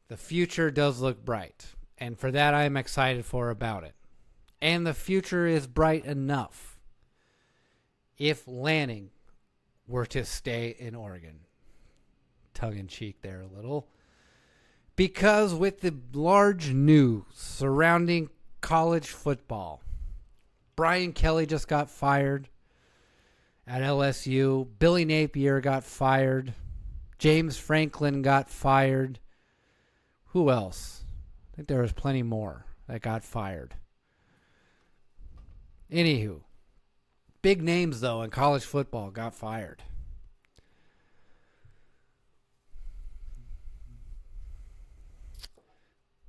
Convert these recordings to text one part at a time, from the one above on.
The future does look bright, and for that I'm excited about it. And the future is bright enough if Lanning were to stay in Oregon. Tongue-in-cheek there a little. Because with the large news surrounding college football, Brian Kelly just got fired at LSU. Billy Napier got fired. James Franklin got fired. Who else? I think there was plenty more that got fired. Anywho, big names, though, in college football got fired.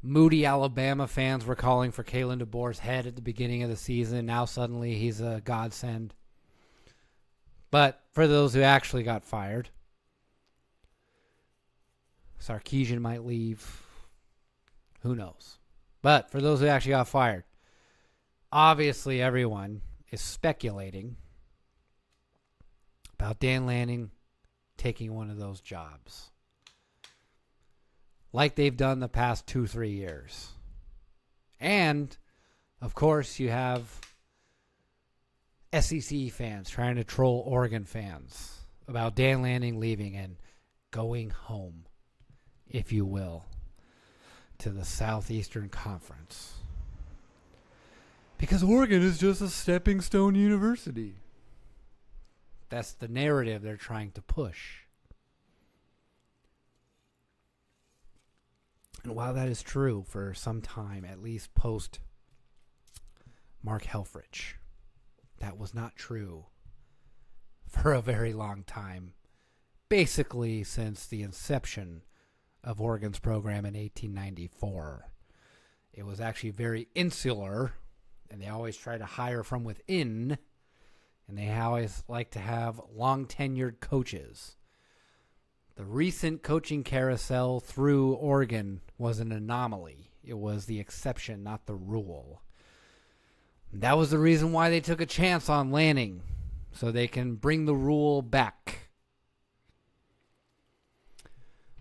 Moody Alabama fans were calling for Kalen DeBoer's head at the beginning of the season. Now suddenly he's a godsend. But for those who actually got fired, Sarkisian might leave. Who knows? But for those who actually got fired, obviously everyone is speculating about Dan Lanning taking one of those jobs, like they've done the past 2-3 years. And, of course, you have SEC fans trying to troll Oregon fans about Dan Lanning leaving and going home, if you will, to the Southeastern Conference. Because Oregon is just a stepping stone university. That's the narrative they're trying to push. And while that is true for some time, at least post Mark Helfrich, that was not true for a very long time. Basically since the inception of Oregon's program in 1894. It was actually very insular, and they always try to hire from within, and they always like to have long-tenured coaches. The recent coaching carousel through Oregon was an anomaly. It was the exception, not the rule. That was the reason why they took a chance on Lanning, so they can bring the rule back.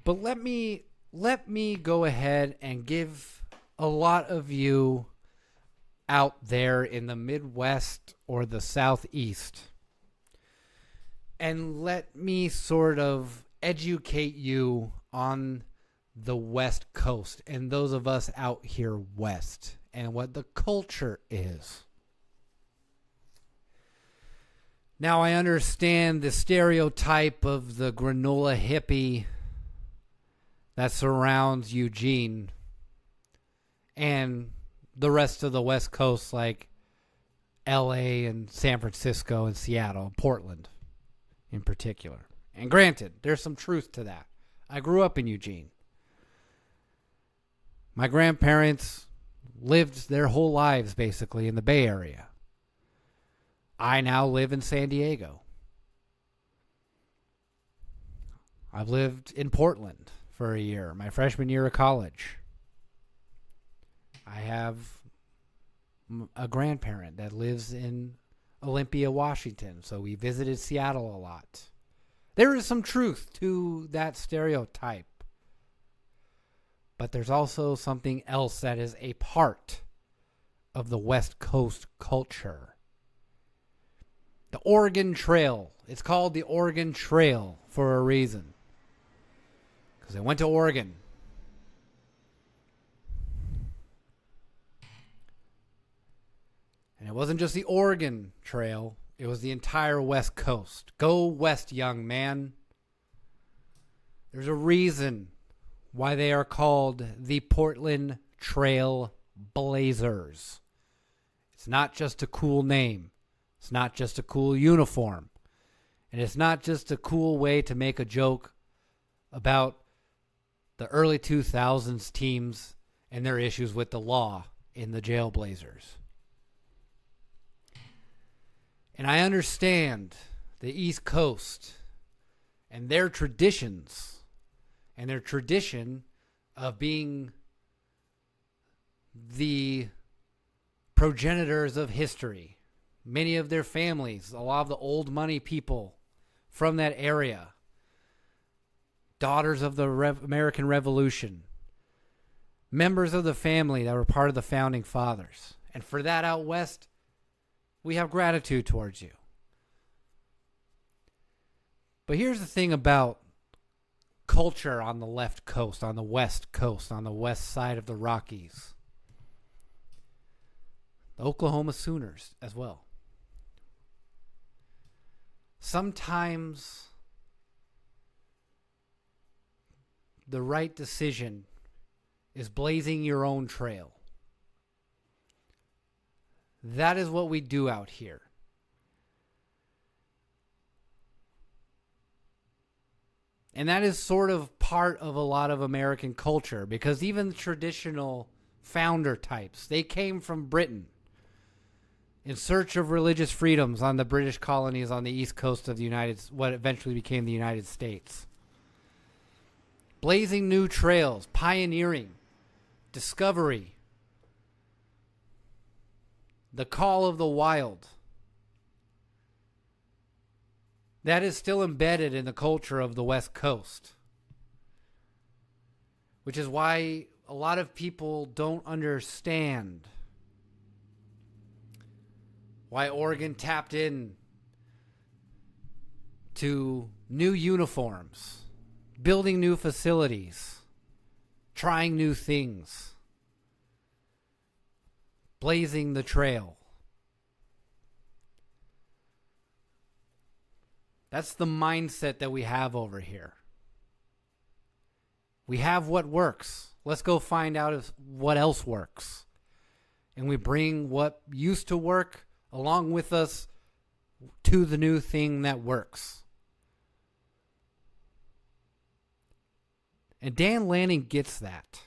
But let me go ahead and give a lot of you out there in the Midwest or the Southeast, and let me sort of educate you on the West Coast and those of us out here west and what the culture is. Now, I understand the stereotype of the granola hippie that surrounds Eugene and the rest of the West Coast, like LA and San Francisco and Seattle, Portland in particular. And granted, there's some truth to that. I grew up in Eugene. My grandparents lived their whole lives basically in the Bay Area. I now live in San Diego. I've lived in Portland for a year, my freshman year of college. I have a grandparent that lives in Olympia, Washington, so we visited Seattle a lot. There is some truth to that stereotype, but there's also something else that is a part of the West Coast culture. The Oregon Trail. It's called the Oregon Trail for a reason. Because they went to Oregon. And it wasn't just the Oregon Trail. It was the entire West Coast. Go west, young man. There's a reason why they are called the Portland Trail Blazers. It's not just a cool name. It's not just a cool uniform. And it's not just a cool way to make a joke about the early 2000s teams and their issues with the law in the Jailblazers. And I understand the East Coast and their traditions and their tradition of being the progenitors of history. Many of their families, a lot of the old money people from that area, daughters of the American Revolution, members of the family that were part of the founding fathers. And for that out west, we have gratitude towards you. But here's the thing about culture on the left coast, on the west coast, on the west side of the Rockies. The Oklahoma Sooners as well. Sometimes the right decision is blazing your own trail. That is what we do out here. And that is sort of part of a lot of American culture, because even the traditional founder types, they came from Britain in search of religious freedoms on the British colonies on the east coast of what eventually became the United States. Blazing new trails, pioneering, discovery, the call of the wild. That is still embedded in the culture of the West Coast. Which is why a lot of people don't understand why Oregon tapped in to new uniforms, building new facilities, trying new things, blazing the trail. That's the mindset that we have over here. We have what works. Let's go find out what else works. And we bring what used to work along with us to the new thing that works. And Dan Lanning gets that.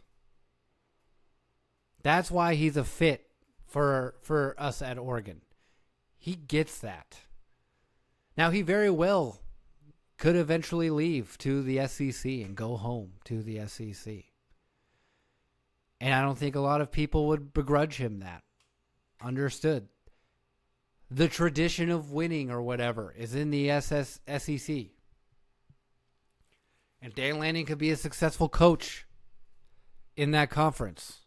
That's why he's a fit for us at Oregon. He gets that. Now, he very well could eventually leave to the SEC and go home to the SEC. And I don't think a lot of people would begrudge him that. Understood. The tradition of winning or whatever is in the SEC. And Dan Lanning could be a successful coach in that conference.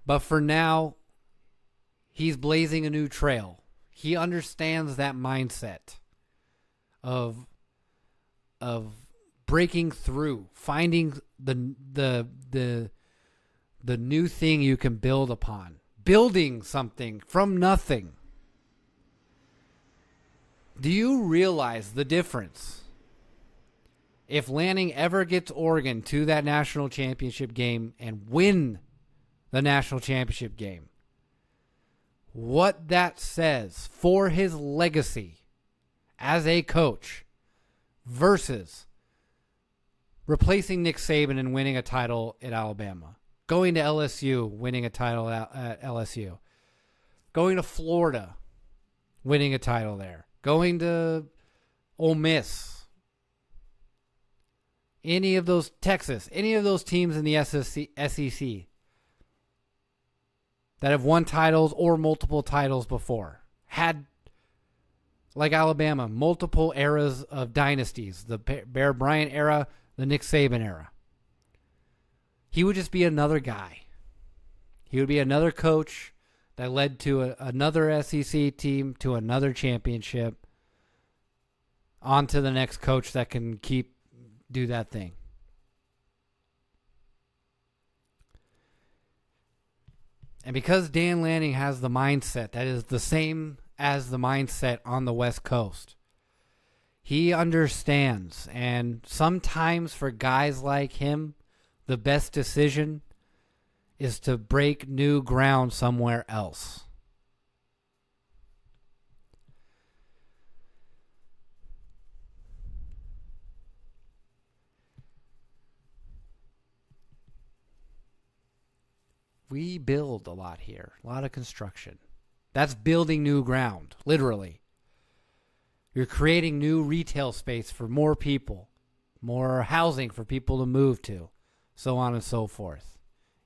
But for now, he's blazing a new trail. He understands that mindset of breaking through, finding the new thing you can build upon, building something from nothing. Do you realize the difference? If Lanning ever gets Oregon to that national championship game and win the national championship game, what that says for his legacy as a coach versus replacing Nick Saban and winning a title at Alabama, going to LSU, winning a title at LSU, going to Florida, winning a title there, going to Ole Miss, any of those, Texas, any of those teams in the SEC that have won titles or multiple titles before, had, like Alabama, multiple eras of dynasties, the Bear Bryant era, the Nick Saban era. He would just be another guy. He would be another coach that led to another SEC team to another championship, on to the next coach that can do that thing. And because Dan Lanning has the mindset that is the same as the mindset on the West Coast, he understands. And sometimes for guys like him, the best decision is to break new ground somewhere else. We build a lot here, a lot of construction. That's building new ground, literally. You're creating new retail space for more people, more housing for people to move to, so on and so forth.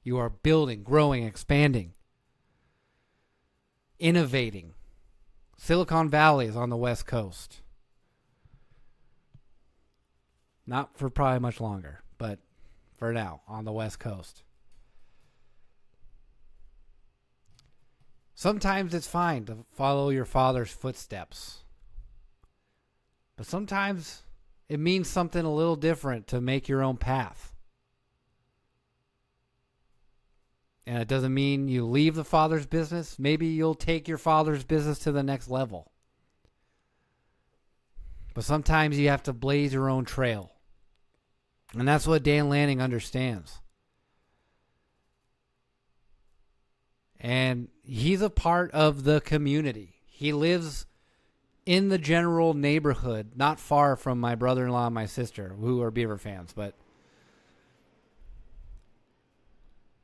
You are building, growing, expanding, innovating. Silicon Valley is on the West Coast. Not for probably much longer, but for now on the West Coast. Sometimes it's fine to follow your father's footsteps. But sometimes it means something a little different to make your own path. And it doesn't mean you leave the father's business. Maybe you'll take your father's business to the next level. But sometimes you have to blaze your own trail. And that's what Dan Lanning understands. And he's a part of the community. He lives in the general neighborhood, not far from my brother-in-law and my sister, who are Beaver fans. But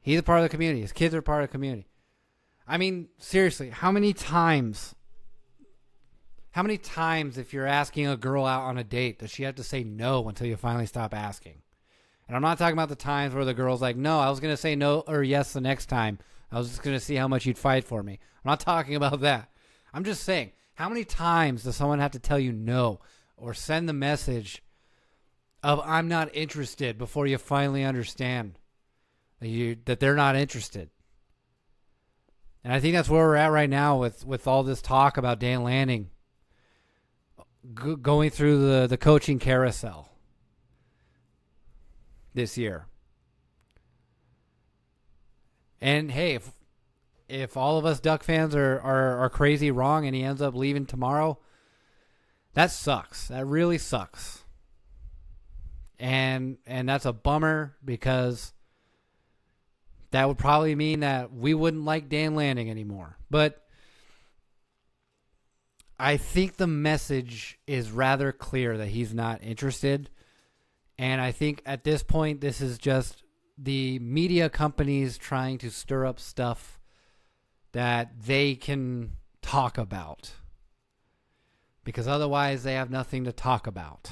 he's a part of the community. His kids are part of the community. I mean, seriously, how many times if you're asking a girl out on a date does she have to say no until you finally stop asking? And I'm not talking about the times where the girl's like, no, I was going to say no or yes the next time. I was just going to see how much you'd fight for me. I'm not talking about that. I'm just saying, how many times does someone have to tell you no or send the message of I'm not interested before you finally understand that they're not interested? And I think that's where we're at right now with all this talk about Dan Lanning going through the coaching carousel this year. And hey, if all of us Duck fans are crazy wrong and he ends up leaving tomorrow, that sucks. That really sucks. And that's a bummer because that would probably mean that we wouldn't like Dan Lanning anymore. But I think the message is rather clear that he's not interested. And I think at this point, this is just the media companies trying to stir up stuff that they can talk about. Because otherwise, they have nothing to talk about.